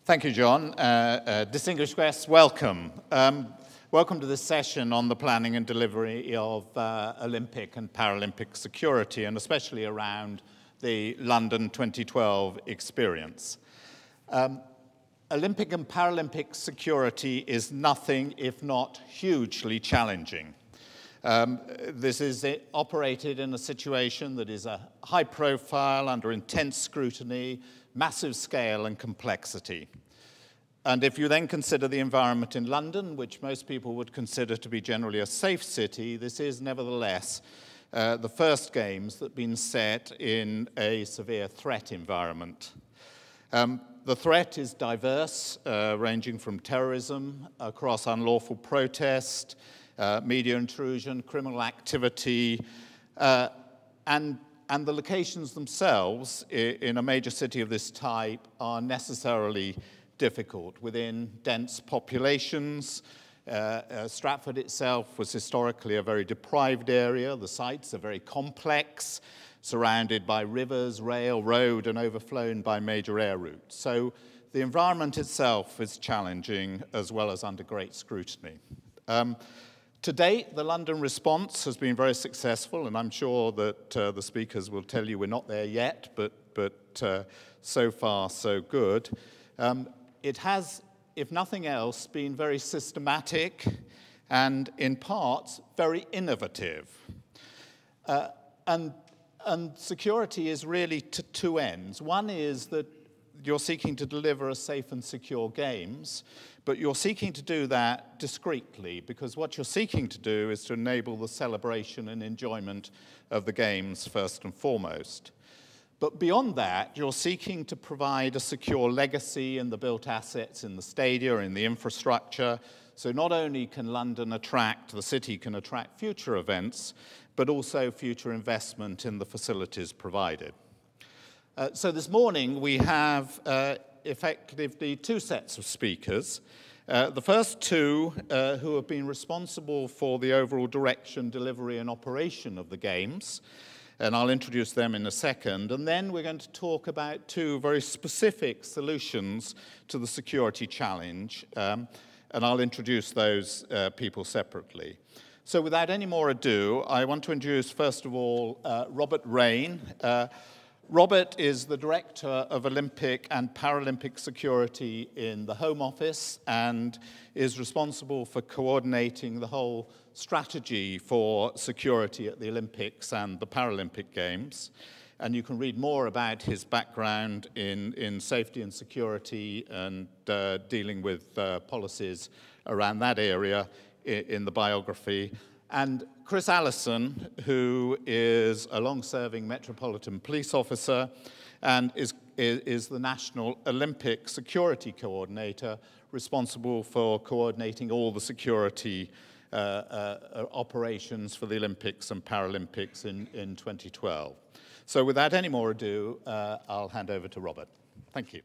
Thank you, John. Distinguished guests, welcome. Welcome to this session on the planning and delivery of Olympic and Paralympic security, and especially around the London 2012 experience. Olympic and Paralympic security is nothing if not hugely challenging. This is operated in a situation that is a high profile, under intense scrutiny, massive scale and complexity. And if you then consider the environment in London, which most people would consider to be generally a safe city, this is nevertheless the first games that have been set in a severe threat environment. The threat is diverse, ranging from terrorism across unlawful protest, media intrusion, criminal activity, and the locations themselves in a major city of this type are necessarily difficult within dense populations. Stratford itself was historically a very deprived area. The sites are very complex, surrounded by rivers, rail, road, and overflown by major air routes. So the environment itself is challenging as well as under great scrutiny. To date, the London response has been very successful, and I'm sure that the speakers will tell you we're not there yet, but so far so good. It has, if nothing else, been very systematic and, in parts, very innovative. And security is really to two ends. One is that you're seeking to deliver a safe and secure games, but you're seeking to do that discreetly, because what you're seeking to do is to enable the celebration and enjoyment of the games first and foremost. But beyond that, you're seeking to provide a secure legacy in the built assets in the stadia, in the infrastructure. So not only can London attract, the city can attract future events, but also future investment in the facilities provided. So this morning we have effectively two sets of speakers. The first two who have been responsible for the overall direction, delivery and operation of the games, and I'll introduce them in a second. And then we're going to talk about two very specific solutions to the security challenge, and I'll introduce those people separately. So without any more ado, I want to introduce first of all Robert Rain. Robert is the Director of Olympic and Paralympic Security in the Home Office and is responsible for coordinating the whole strategy for security at the Olympics and the Paralympic Games. And you can read more about his background in safety and security and dealing with policies around that area in the biography. And Chris Allison, who is a long-serving Metropolitan Police Officer and is the National Olympic Security Coordinator, responsible for coordinating all the security operations for the Olympics and Paralympics in 2012. So without any more ado, I'll hand over to Robert. Thank you.